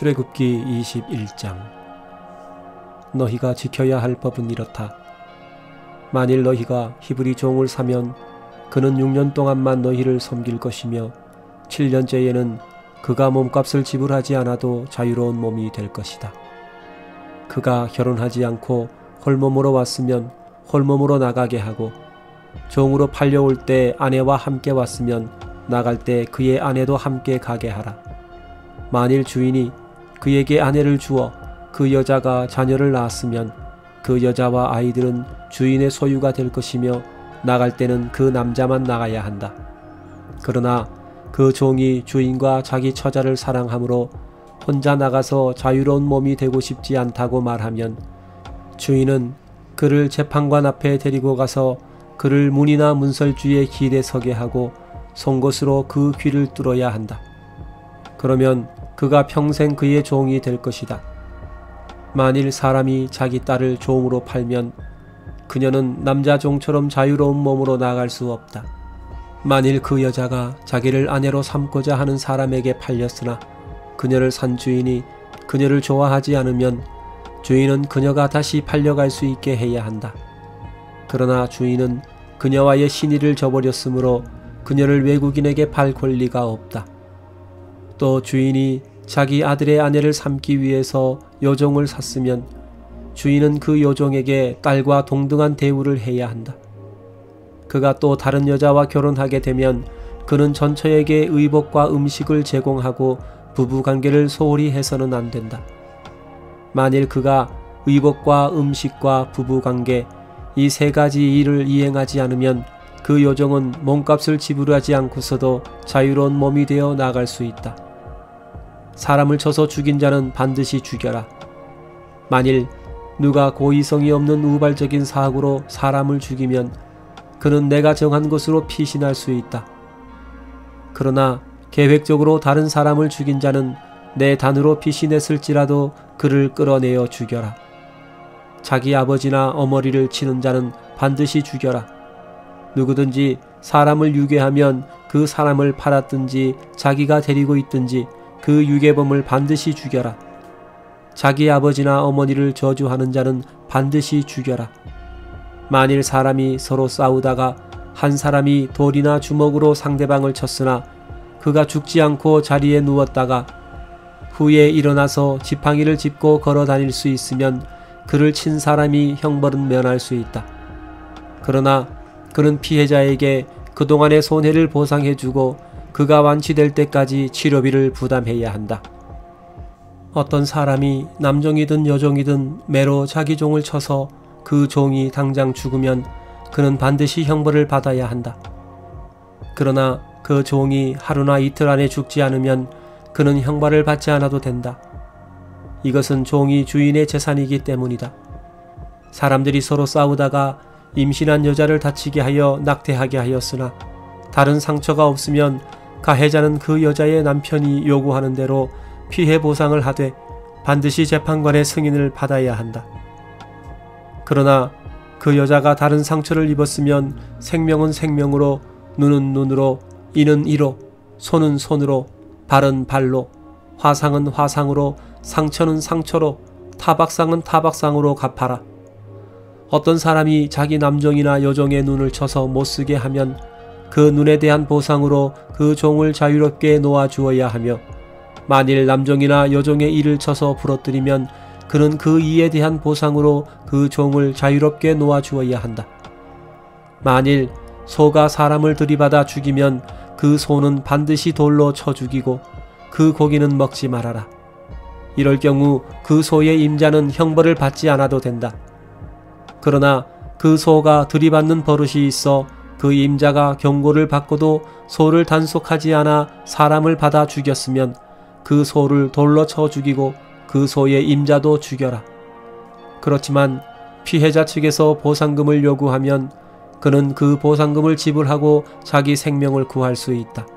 출애굽기 21장. 너희가 지켜야 할 법은 이렇다. 만일 너희가 히브리 종을 사면 그는 6년 동안만 너희를 섬길 것이며 7년째에는 그가 몸값을 지불하지 않아도 자유로운 몸이 될 것이다. 그가 결혼하지 않고 홀몸으로 왔으면 홀몸으로 나가게 하고, 종으로 팔려올 때 아내와 함께 왔으면 나갈 때 그의 아내도 함께 가게 하라. 만일 주인이 그에게 아내를 주어 그 여자가 자녀를 낳았으면 그 여자와 아이들은 주인의 소유가 될 것이며 나갈 때는 그 남자만 나가야 한다. 그러나 그 종이 주인과 자기 처자를 사랑하므로 혼자 나가서 자유로운 몸이 되고 싶지 않다고 말하면 주인은 그를 재판관 앞에 데리고 가서 그를 문이나 문설주의 길에 서게 하고 송곳으로 그 귀를 뚫어야 한다. 그러면 그가 평생 그의 종이 될 것이다. 만일 사람이 자기 딸을 종으로 팔면 그녀는 남자 종처럼 자유로운 몸으로 나갈 수 없다. 만일 그 여자가 자기를 아내로 삼고자 하는 사람에게 팔렸으나 그녀를 산 주인이 그녀를 좋아하지 않으면 주인은 그녀가 다시 팔려갈 수 있게 해야 한다. 그러나 주인은 그녀와의 신의를 저버렸으므로 그녀를 외국인에게 팔 권리가 없다. 또 주인이 자기 아들의 아내를 삼기 위해서 여종을 샀으면 주인은 그 여종에게 딸과 동등한 대우를 해야 한다. 그가 또 다른 여자와 결혼하게 되면 그는 전처에게 의복과 음식을 제공하고 부부관계를 소홀히 해서는 안 된다. 만일 그가 의복과 음식과 부부관계 이 세 가지 일을 이행하지 않으면 그 여종은 몸값을 지불하지 않고서도 자유로운 몸이 되어 나갈 수 있다. 사람을 쳐서 죽인 자는 반드시 죽여라. 만일 누가 고의성이 없는 우발적인 사고로 사람을 죽이면 그는 내가 정한 것으로 피신할 수 있다. 그러나 계획적으로 다른 사람을 죽인 자는 내 단으로 피신했을지라도 그를 끌어내어 죽여라. 자기 아버지나 어머니를 치는 자는 반드시 죽여라. 누구든지 사람을 유괴하면 그 사람을 팔았든지 자기가 데리고 있든지 그 유괴범을 반드시 죽여라. 자기 아버지나 어머니를 저주하는 자는 반드시 죽여라. 만일 사람이 서로 싸우다가 한 사람이 돌이나 주먹으로 상대방을 쳤으나 그가 죽지 않고 자리에 누웠다가 후에 일어나서 지팡이를 짚고 걸어 다닐 수 있으면 그를 친 사람이 형벌은 면할 수 있다. 그러나 그는 피해자에게 그동안의 손해를 보상해주고 그가 완치될 때까지 치료비를 부담해야 한다. 어떤 사람이 남종이든 여종이든 매로 자기 종을 쳐서 그 종이 당장 죽으면 그는 반드시 형벌을 받아야 한다. 그러나 그 종이 하루나 이틀 안에 죽지 않으면 그는 형벌을 받지 않아도 된다. 이것은 종이 주인의 재산이기 때문이다. 사람들이 서로 싸우다가 임신한 여자를 다치게 하여 낙태하게 하였으나 다른 상처가 없으면 가해자는 그 여자의 남편이 요구하는 대로 피해 보상을 하되 반드시 재판관의 승인을 받아야 한다. 그러나 그 여자가 다른 상처를 입었으면 생명은 생명으로, 눈은 눈으로, 이는 이로, 손은 손으로, 발은 발로, 화상은 화상으로, 상처는 상처로, 타박상은 타박상으로 갚아라. 어떤 사람이 자기 남종이나 여종의 눈을 쳐서 못쓰게 하면 그 눈에 대한 보상으로 그 종을 자유롭게 놓아주어야 하며, 만일 남종이나 여종의 이를 쳐서 부러뜨리면 그는 그 이에 대한 보상으로 그 종을 자유롭게 놓아주어야 한다. 만일 소가 사람을 들이받아 죽이면 그 소는 반드시 돌로 쳐 죽이고 그 고기는 먹지 말아라. 이럴 경우 그 소의 임자는 형벌을 받지 않아도 된다. 그러나 그 소가 들이받는 버릇이 있어 그 임자가 경고를 받고도 소를 단속하지 않아 사람을 받아 죽였으면 그 소를 돌로 쳐 죽이고 그 소의 임자도 죽여라. 그렇지만 피해자 측에서 보상금을 요구하면 그는 그 보상금을 지불하고 자기 생명을 구할 수 있다.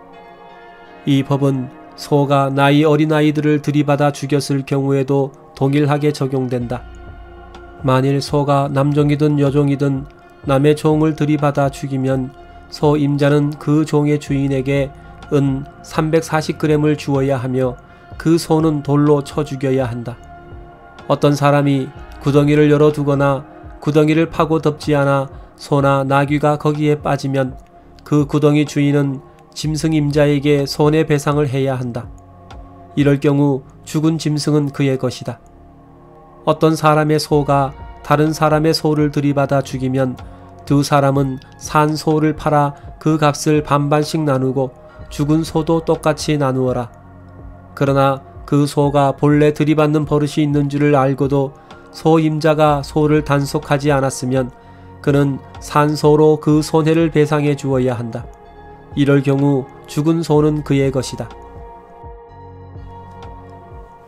이 법은 소가 나이 어린 아이들을 들이받아 죽였을 경우에도 동일하게 적용된다. 만일 소가 남종이든 여종이든 남의 종을 들이받아 죽이면 소 임자는 그 종의 주인에게 은 340g을 주어야 하며 그 소는 돌로 쳐 죽여야 한다. 어떤 사람이 구덩이를 열어두거나 구덩이를 파고 덮지 않아 소나 나귀가 거기에 빠지면 그 구덩이 주인은 짐승 임자에게 손해배상을 해야 한다. 이럴 경우 죽은 짐승은 그의 것이다. 어떤 사람의 소가 다른 사람의 소를 들이받아 죽이면 두 사람은 산 소를 팔아 그 값을 반반씩 나누고 죽은 소도 똑같이 나누어라. 그러나 그 소가 본래 들이받는 버릇이 있는 줄을 알고도 소 임자가 소를 단속하지 않았으면 그는 산 소로 그 손해를 배상해 주어야 한다. 이럴 경우 죽은 소는 그의 것이다.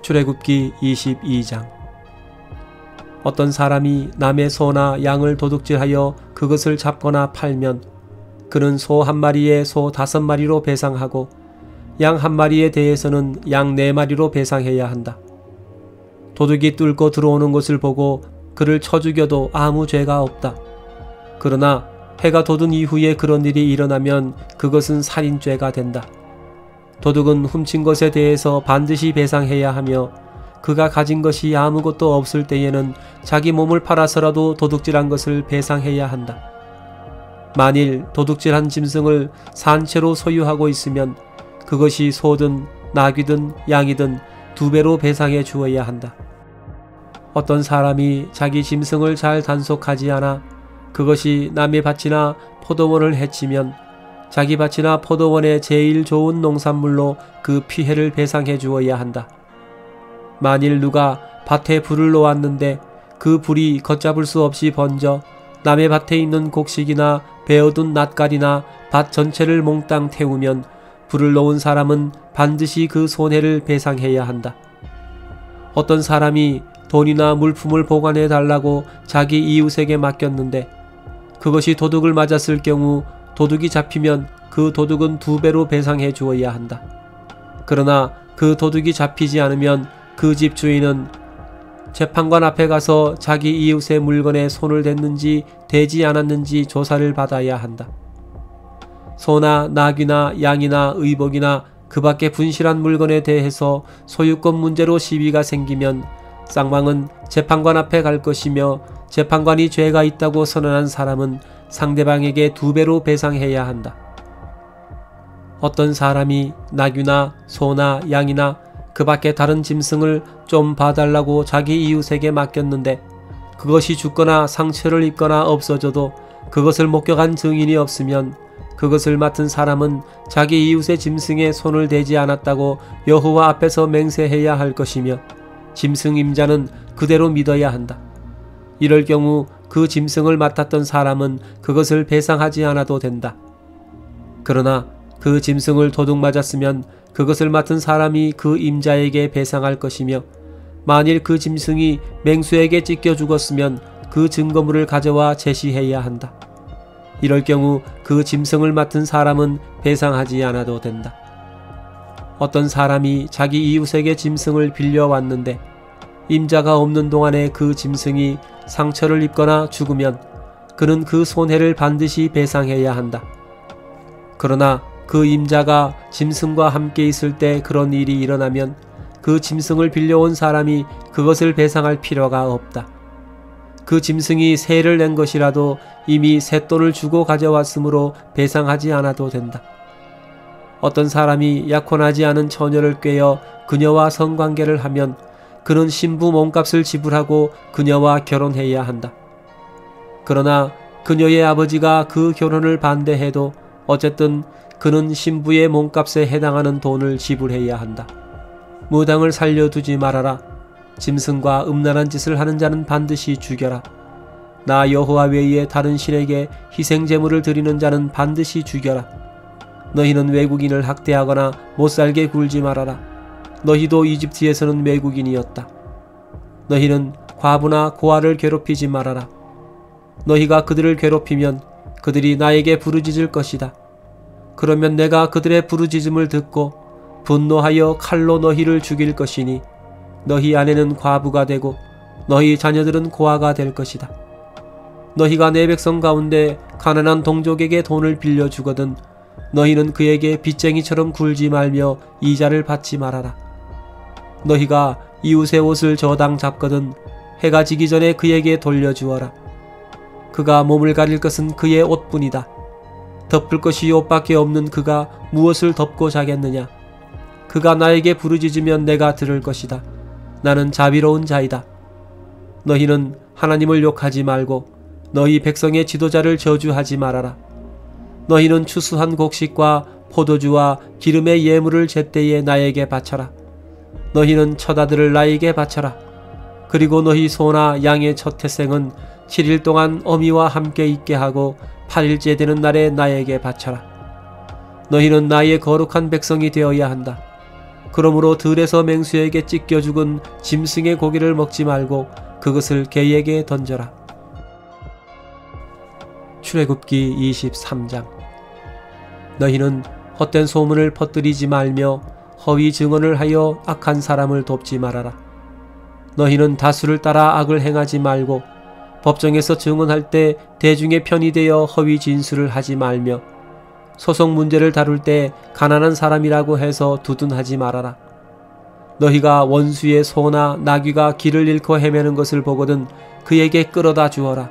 출애굽기 22장. 어떤 사람이 남의 소나 양을 도둑질하여 그것을 잡거나 팔면 그는 소 한 마리에 소 5마리로 배상하고 양 한 마리에 대해서는 양 4마리로 배상해야 한다. 도둑이 뚫고 들어오는 것을 보고 그를 쳐 죽여도 아무 죄가 없다. 그러나 해가 돋은 이후에 그런 일이 일어나면 그것은 살인죄가 된다. 도둑은 훔친 것에 대해서 반드시 배상해야 하며 그가 가진 것이 아무것도 없을 때에는 자기 몸을 팔아서라도 도둑질한 것을 배상해야 한다. 만일 도둑질한 짐승을 산채로 소유하고 있으면 그것이 소든 나귀든 양이든 2배로 배상해 주어야 한다. 어떤 사람이 자기 짐승을 잘 단속하지 않아 그것이 남의 밭이나 포도원을 해치면 자기 밭이나 포도원의 제일 좋은 농산물로 그 피해를 배상해 주어야 한다. 만일 누가 밭에 불을 놓았는데 그 불이 걷잡을 수 없이 번져 남의 밭에 있는 곡식이나 베어둔 낫갈이나 밭 전체를 몽땅 태우면 불을 놓은 사람은 반드시 그 손해를 배상해야 한다. 어떤 사람이 돈이나 물품을 보관해 달라고 자기 이웃에게 맡겼는데 그것이 도둑을 맞았을 경우 도둑이 잡히면 그 도둑은 2배로 배상해 주어야 한다. 그러나 그 도둑이 잡히지 않으면 그 집 주인은 재판관 앞에 가서 자기 이웃의 물건에 손을 댔는지 대지 않았는지 조사를 받아야 한다. 소나 나귀나 양이나 의복이나 그 밖에 분실한 물건에 대해서 소유권 문제로 시비가 생기면 쌍방은 재판관 앞에 갈 것이며 재판관이 죄가 있다고 선언한 사람은 상대방에게 2배로 배상해야 한다. 어떤 사람이 나귀나 소나 양이나 그 밖에 다른 짐승을 좀 봐달라고 자기 이웃에게 맡겼는데 그것이 죽거나 상처를 입거나 없어져도 그것을 목격한 증인이 없으면 그것을 맡은 사람은 자기 이웃의 짐승에 손을 대지 않았다고 여호와 앞에서 맹세해야 할 것이며 짐승 임자는 그대로 믿어야 한다. 이럴 경우 그 짐승을 맡았던 사람은 그것을 배상하지 않아도 된다. 그러나 그 짐승을 도둑 맞았으면 그것을 맡은 사람이 그 임자에게 배상할 것이며 만일 그 짐승이 맹수에게 찢겨 죽었으면 그 증거물을 가져와 제시해야 한다. 이럴 경우 그 짐승을 맡은 사람은 배상하지 않아도 된다. 어떤 사람이 자기 이웃에게 짐승을 빌려왔는데 임자가 없는 동안에 그 짐승이 상처를 입거나 죽으면 그는 그 손해를 반드시 배상해야 한다. 그러나 그 임자가 짐승과 함께 있을 때 그런 일이 일어나면 그 짐승을 빌려온 사람이 그것을 배상할 필요가 없다. 그 짐승이 세를 낸 것이라도 이미 쇳돈을 주고 가져왔으므로 배상하지 않아도 된다. 어떤 사람이 약혼하지 않은 처녀를 꾀어 그녀와 성관계를 하면 그는 신부 몸값을 지불하고 그녀와 결혼해야 한다. 그러나 그녀의 아버지가 그 결혼을 반대해도 어쨌든 그는 신부의 몸값에 해당하는 돈을 지불해야 한다. 무당을 살려두지 말아라. 짐승과 음란한 짓을 하는 자는 반드시 죽여라. 나 여호와 외에 다른 신에게 희생제물을 드리는 자는 반드시 죽여라. 너희는 외국인을 학대하거나 못살게 굴지 말아라. 너희도 이집트에서는 외국인이었다. 너희는 과부나 고아를 괴롭히지 말아라. 너희가 그들을 괴롭히면 그들이 나에게 부르짖을 것이다. 그러면 내가 그들의 부르짖음을 듣고 분노하여 칼로 너희를 죽일 것이니 너희 아내는 과부가 되고 너희 자녀들은 고아가 될 것이다. 너희가 내 백성 가운데 가난한 동족에게 돈을 빌려주거든 너희는 그에게 빚쟁이처럼 굴지 말며 이자를 받지 말아라. 너희가 이웃의 옷을 저당 잡거든 해가 지기 전에 그에게 돌려주어라. 그가 몸을 가릴 것은 그의 옷뿐이다. 덮을 것이 옷밖에 없는 그가 무엇을 덮고 자겠느냐. 그가 나에게 부르짖으면 내가 들을 것이다. 나는 자비로운 자이다. 너희는 하나님을 욕하지 말고 너희 백성의 지도자를 저주하지 말아라. 너희는 추수한 곡식과 포도주와 기름의 예물을 제때에 나에게 바쳐라. 너희는 첫 아들을 나에게 바쳐라. 그리고 너희 소나 양의 첫 태생은 7일 동안 어미와 함께 있게 하고 8일째 되는 날에 나에게 바쳐라. 너희는 나의 거룩한 백성이 되어야 한다. 그러므로 들에서 맹수에게 찢겨 죽은 짐승의 고기를 먹지 말고 그것을 개에게 던져라. 출애굽기 23장. 너희는 헛된 소문을 퍼뜨리지 말며 허위 증언을 하여 악한 사람을 돕지 말아라. 너희는 다수를 따라 악을 행하지 말고 법정에서 증언할 때 대중의 편이 되어 허위 진술을 하지 말며 소송 문제를 다룰 때 가난한 사람이라고 해서 두둔하지 말아라. 너희가 원수의 소나 나귀가 길을 잃고 헤매는 것을 보거든 그에게 끌어다 주어라.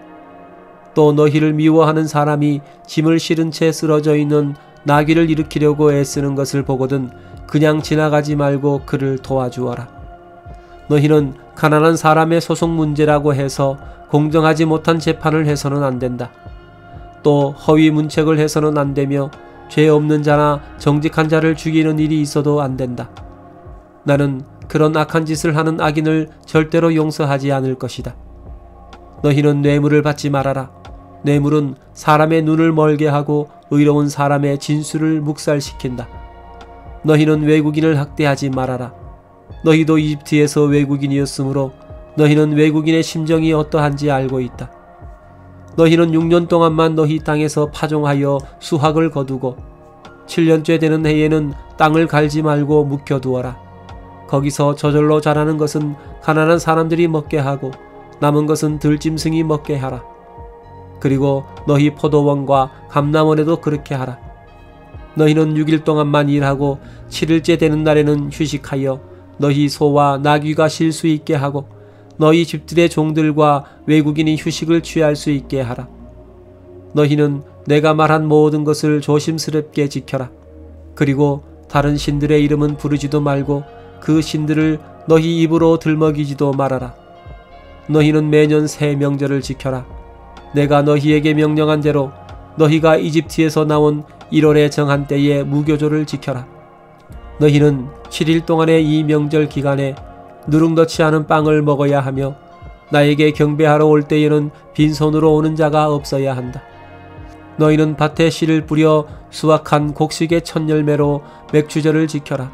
또 너희를 미워하는 사람이 짐을 실은 채 쓰러져 있는 나귀를 일으키려고 애쓰는 것을 보거든 그냥 지나가지 말고 그를 도와주어라. 너희는 가난한 사람의 소송 문제라고 해서 공정하지 못한 재판을 해서는 안 된다. 또 허위 문책을 해서는 안 되며 죄 없는 자나 정직한 자를 죽이는 일이 있어도 안 된다. 나는 그런 악한 짓을 하는 악인을 절대로 용서하지 않을 것이다. 너희는 뇌물을 받지 말아라. 뇌물은 사람의 눈을 멀게 하고 의로운 사람의 진술을 묵살시킨다. 너희는 외국인을 학대하지 말아라. 너희도 이집트에서 외국인이었으므로 너희는 외국인의 심정이 어떠한지 알고 있다. 너희는 6년 동안만 너희 땅에서 파종하여 수확을 거두고 7년째 되는 해에는 땅을 갈지 말고 묵혀두어라. 거기서 저절로 자라는 것은 가난한 사람들이 먹게 하고 남은 것은 들짐승이 먹게 하라. 그리고 너희 포도원과 감람원에도 그렇게 하라. 너희는 6일 동안만 일하고 7일째 되는 날에는 휴식하여 너희 소와 나귀가 쉴 수 있게 하고 너희 집들의 종들과 외국인이 휴식을 취할 수 있게 하라. 너희는 내가 말한 모든 것을 조심스럽게 지켜라. 그리고 다른 신들의 이름은 부르지도 말고 그 신들을 너희 입으로 들먹이지도 말아라. 너희는 매년 새 명절을 지켜라. 내가 너희에게 명령한 대로 너희가 이집트에서 나온 1월에 정한 때에 무교조를 지켜라. 너희는 7일 동안의 이 명절 기간에 누룽덧지 않은 빵을 먹어야 하며 나에게 경배하러 올 때에는 빈손으로 오는 자가 없어야 한다. 너희는 밭에 씨를 뿌려 수확한 곡식의 첫 열매로 맥주절을 지켜라.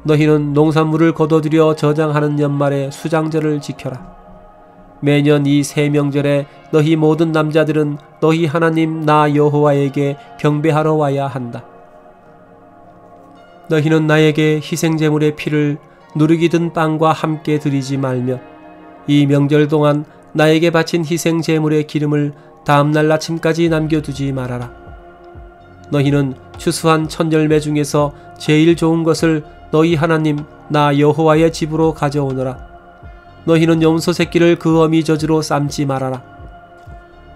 너희는 농산물을 거둬들여 저장하는 연말에 수장절을 지켜라. 매년 이 세 명절에 너희 모든 남자들은 너희 하나님 나 여호와에게 경배하러 와야 한다. 너희는 나에게 희생제물의 피를 누룩이 든 빵과 함께 드리지 말며 이 명절 동안 나에게 바친 희생제물의 기름을 다음날 아침까지 남겨두지 말아라. 너희는 추수한 첫 열매 중에서 제일 좋은 것을 너희 하나님 나 여호와의 집으로 가져오너라. 너희는 염소 새끼를 그 어미 젖으로 삶지 말아라.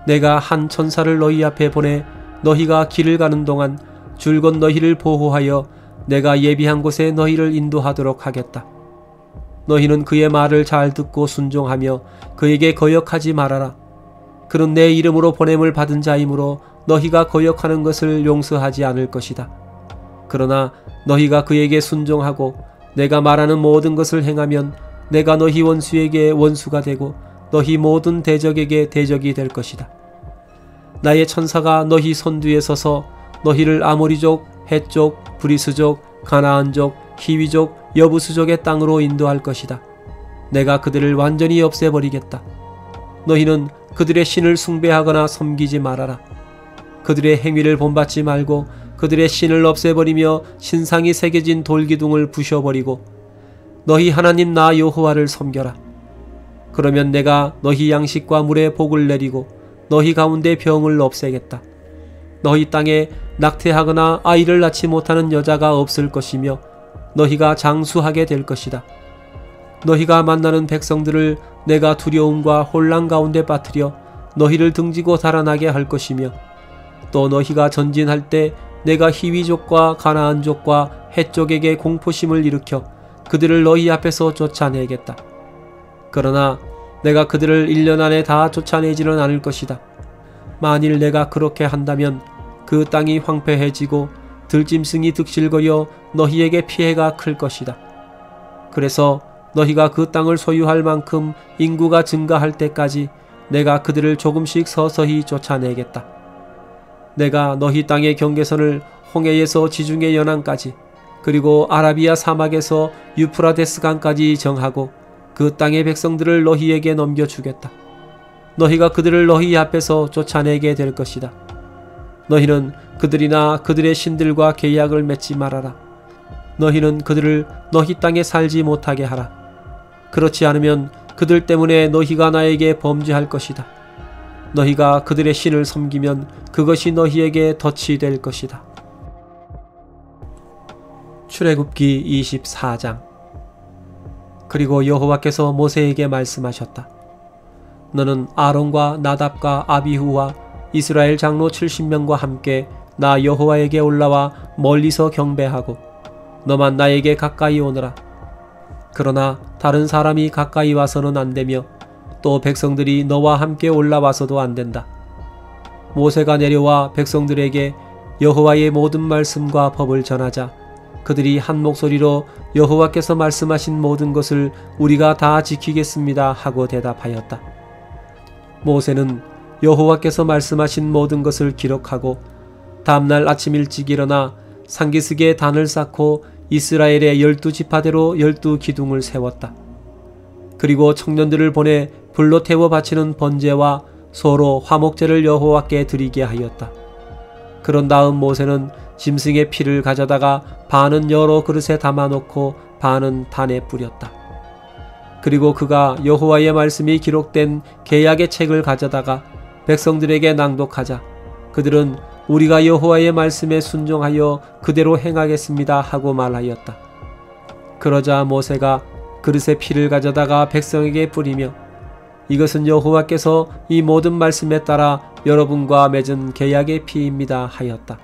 내가 한 천사를 너희 앞에 보내 너희가 길을 가는 동안 줄곧 너희를 보호하여 내가 예비한 곳에 너희를 인도하도록 하겠다. 너희는 그의 말을 잘 듣고 순종하며 그에게 거역하지 말아라. 그는 내 이름으로 보냄을 받은 자이므로 너희가 거역하는 것을 용서하지 않을 것이다. 그러나 너희가 그에게 순종하고 내가 말하는 모든 것을 행하면 내가 너희 원수에게 원수가 되고 너희 모든 대적에게 대적이 될 것이다. 나의 천사가 너희 선두에 서서 너희를 아모리족, 헷족, 브리스족, 가나안족, 히위족, 여부수족의 땅으로 인도할 것이다. 내가 그들을 완전히 없애버리겠다. 너희는 그들의 신을 숭배하거나 섬기지 말아라. 그들의 행위를 본받지 말고 그들의 신을 없애버리며 신상이 새겨진 돌기둥을 부셔버리고 너희 하나님 나 여호와를 섬겨라. 그러면 내가 너희 양식과 물에 복을 내리고 너희 가운데 병을 없애겠다. 너희 땅에 낙태하거나 아이를 낳지 못하는 여자가 없을 것이며 너희가 장수하게 될 것이다. 너희가 만나는 백성들을 내가 두려움과 혼란 가운데 빠뜨려 너희를 등지고 달아나게 할 것이며 또 너희가 전진할 때 내가 히위족과 가나안족과 헷족에게 공포심을 일으켜 그들을 너희 앞에서 쫓아내겠다. 그러나 내가 그들을 1년 안에 다 쫓아내지는 않을 것이다. 만일 내가 그렇게 한다면 그 땅이 황폐해지고 들짐승이 득실거려 너희에게 피해가 클 것이다. 그래서 너희가 그 땅을 소유할 만큼 인구가 증가할 때까지 내가 그들을 조금씩 서서히 쫓아내겠다. 내가 너희 땅의 경계선을 홍해에서 지중해 연안까지 그리고 아라비아 사막에서 유프라데스 강까지 정하고 그 땅의 백성들을 너희에게 넘겨주겠다. 너희가 그들을 너희 앞에서 쫓아내게 될 것이다. 너희는 그들이나 그들의 신들과 계약을 맺지 말아라. 너희는 그들을 너희 땅에 살지 못하게 하라. 그렇지 않으면 그들 때문에 너희가 나에게 범죄할 것이다. 너희가 그들의 신을 섬기면 그것이 너희에게 덫이 될 것이다. 출애굽기 24장. 그리고 여호와께서 모세에게 말씀하셨다. 너는 아론과 나답과 아비후와 이스라엘 장로 70명과 함께 나 여호와에게 올라와 멀리서 경배하고 너만 나에게 가까이 오너라. 그러나 다른 사람이 가까이 와서는 안 되며 또 백성들이 너와 함께 올라와서도 안 된다. 모세가 내려와 백성들에게 여호와의 모든 말씀과 법을 전하자 그들이 한 목소리로 여호와께서 말씀하신 모든 것을 우리가 다 지키겠습니다 하고 대답하였다. 모세는 여호와께서 말씀하신 모든 것을 기록하고 다음날 아침 일찍 일어나 상기슭에 단을 쌓고 이스라엘의 12지파대로 12기둥을 세웠다. 그리고 청년들을 보내 불로 태워 바치는 번제와 소로 화목제를 여호와께 드리게 하였다. 그런 다음 모세는 짐승의 피를 가져다가 반은 여러 그릇에 담아놓고 반은 단에 뿌렸다. 그리고 그가 여호와의 말씀이 기록된 계약의 책을 가져다가 백성들에게 낭독하자 그들은 우리가 여호와의 말씀에 순종하여 그대로 행하겠습니다 하고 말하였다. 그러자 모세가 그릇에 피를 가져다가 백성에게 뿌리며 이것은 여호와께서 이 모든 말씀에 따라 여러분과 맺은 계약의 피입니다 하였다.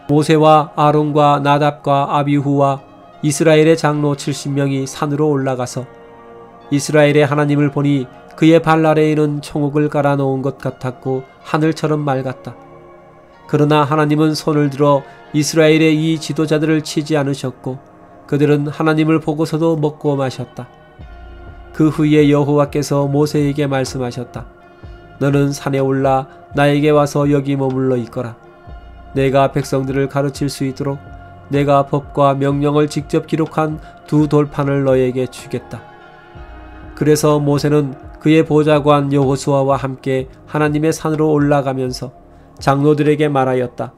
모세와 아론과 나답과 아비후와 이스라엘의 장로 70명이 산으로 올라가서 이스라엘의 하나님을 보니 그의 발 아래에는 총옥을 깔아놓은 것 같았고 하늘처럼 맑았다. 그러나 하나님은 손을 들어 이스라엘의 이 지도자들을 치지 않으셨고 그들은 하나님을 보고서도 먹고 마셨다. 그 후에 여호와께서 모세에게 말씀하셨다. 너는 산에 올라 나에게 와서 여기 머물러 있거라. 내가 백성들을 가르칠 수 있도록 내가 법과 명령을 직접 기록한 2 돌판을 너에게 주겠다. 그래서 모세는 그의 보좌관 여호수아와 함께 하나님의 산으로 올라가면서 장로들에게 말하였다.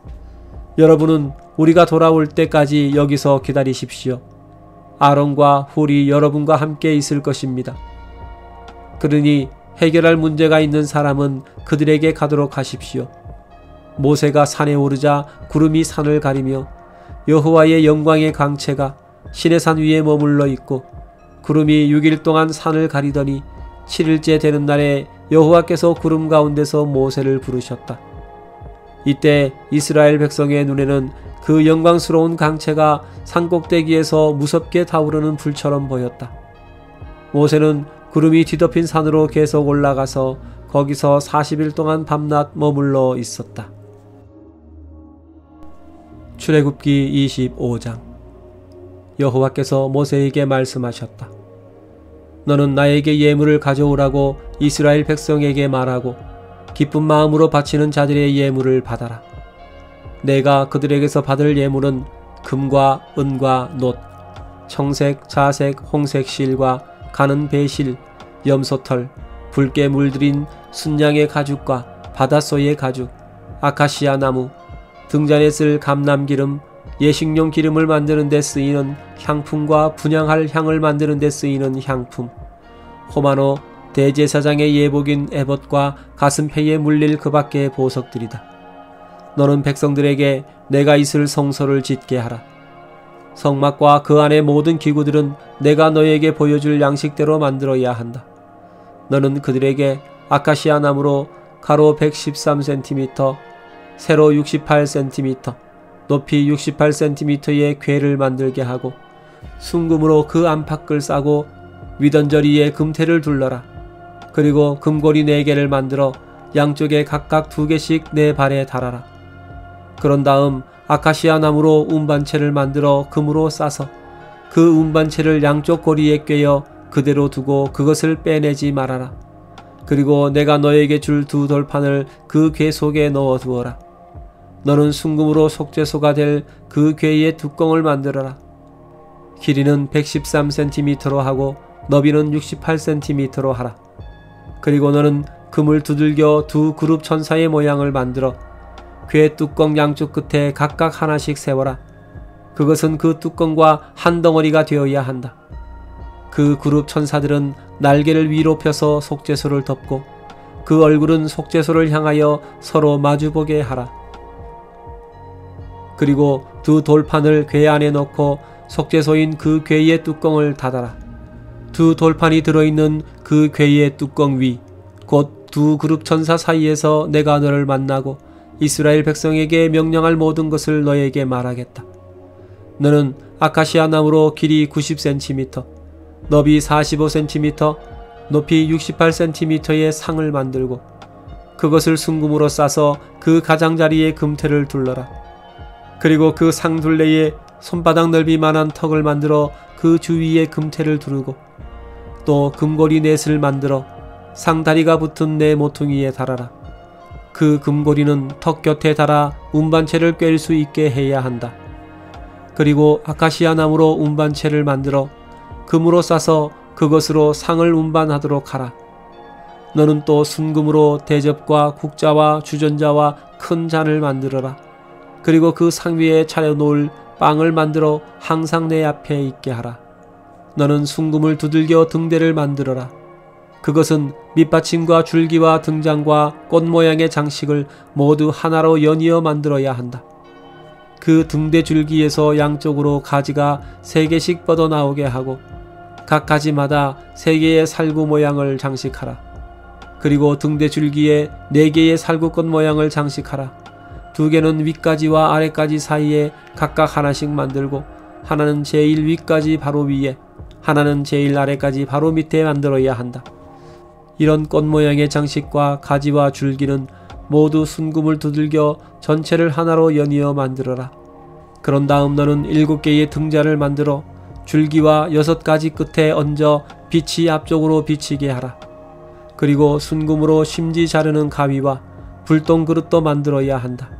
여러분은 우리가 돌아올 때까지 여기서 기다리십시오. 아론과 훌이 여러분과 함께 있을 것입니다. 그러니 해결할 문제가 있는 사람은 그들에게 가도록 하십시오. 모세가 산에 오르자 구름이 산을 가리며 여호와의 영광의 강체가 시내산 위에 머물러 있고 구름이 6일 동안 산을 가리더니 7일째 되는 날에 여호와께서 구름 가운데서 모세를 부르셨다. 이때 이스라엘 백성의 눈에는 그 영광스러운 강체가 산꼭대기에서 무섭게 타오르는 불처럼 보였다. 모세는 구름이 뒤덮인 산으로 계속 올라가서 거기서 40일 동안 밤낮 머물러 있었다. 출애굽기 25장. 여호와께서 모세에게 말씀하셨다. 너는 나에게 예물을 가져오라고 이스라엘 백성에게 말하고 기쁜 마음으로 바치는 자들의 예물을 받아라. 내가 그들에게서 받을 예물은 금과 은과 놋, 청색, 자색, 홍색 실과 가는 배실, 염소털, 붉게 물들인 순양의 가죽과 바닷소의 가죽, 아카시아 나무, 등잔에 쓸 감람기름, 예식용 기름을 만드는 데 쓰이는 향품과 분향할 향을 만드는 데 쓰이는 향품, 호마노, 대제사장의 예복인 에봇과 가슴페에 물릴 그 밖의 보석들이다. 너는 백성들에게 내가 있을 성소를 짓게 하라. 성막과 그 안의 모든 기구들은 내가 너에게 보여줄 양식대로 만들어야 한다. 너는 그들에게 아카시아 나무로 가로 113cm, 세로 68cm, 높이 68cm의 궤를 만들게 하고 순금으로 그 안팎을 싸고 위던저리에 금테를 둘러라. 그리고 금고리 4개를 만들어 양쪽에 각각 2개씩 내 발에 달아라. 그런 다음 아카시아 나무로 운반체를 만들어 금으로 싸서 그 운반체를 양쪽 고리에 꿰어 그대로 두고 그것을 빼내지 말아라. 그리고 내가 너에게 줄 2 돌판을 그 궤 속에 넣어 두어라. 너는 순금으로 속죄소가 될 그 궤의 뚜껑을 만들어라. 길이는 113cm로 하고 너비는 68cm로 하라. 그리고 너는 금을 두들겨 2 그룹 천사의 모양을 만들어 궤 뚜껑 양쪽 끝에 각각 하나씩 세워라. 그것은 그 뚜껑과 한 덩어리가 되어야 한다. 그 그룹 천사들은 날개를 위로 펴서 속죄소를 덮고 그 얼굴은 속죄소를 향하여 서로 마주보게 하라. 그리고 2 돌판을 궤 안에 넣고 속죄소인 그 궤의 뚜껑을 닫아라. 2 돌판이 들어있는 그 궤의 뚜껑 위, 곧 2 그룹 천사 사이에서 내가 너를 만나고 이스라엘 백성에게 명령할 모든 것을 너에게 말하겠다. 너는 아카시아 나무로 길이 90cm, 너비 45cm, 높이 68cm의 상을 만들고 그것을 순금으로 싸서 그 가장자리에 금테를 둘러라. 그리고 그 상 둘레에 손바닥 넓이만한 턱을 만들어 그 주위에 금테를 두르고 또 금고리 넷을 만들어 상다리가 붙은 내 모퉁이에 달아라. 그 금고리는 턱 곁에 달아 운반체를 꿰 수 있게 해야 한다. 그리고 아카시아 나무로 운반체를 만들어 금으로 싸서 그것으로 상을 운반하도록 하라. 너는 또 순금으로 대접과 국자와 주전자와 큰 잔을 만들어라. 그리고 그 상 위에 차려놓을 빵을 만들어 항상 내 앞에 있게 하라. 너는 순금을 두들겨 등대를 만들어라. 그것은 밑받침과 줄기와 등잔과 꽃 모양의 장식을 모두 하나로 연이어 만들어야 한다. 그 등대 줄기에서 양쪽으로 가지가 3개씩 뻗어나오게 하고 각 가지마다 3개의 살구 모양을 장식하라. 그리고 등대 줄기에 4개의 살구꽃 모양을 장식하라. 2개는 윗가지와 아랫가지 사이에 각각 하나씩 만들고 하나는 제일 윗가지 바로 위에, 하나는 제일 아래까지 바로 밑에 만들어야 한다. 이런 꽃 모양의 장식과 가지와 줄기는 모두 순금을 두들겨 전체를 하나로 연이어 만들어라. 그런 다음 너는 7개의 등잔을 만들어 줄기와 6가지 끝에 얹어 빛이 앞쪽으로 비치게 하라. 그리고 순금으로 심지 자르는 가위와 불똥 그릇도 만들어야 한다.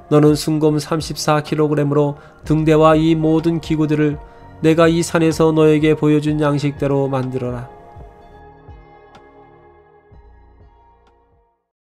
너는 순금 34kg으로 등대와 이 모든 기구들을 내가 이 산에서 너에게 보여준 양식대로 만들어라.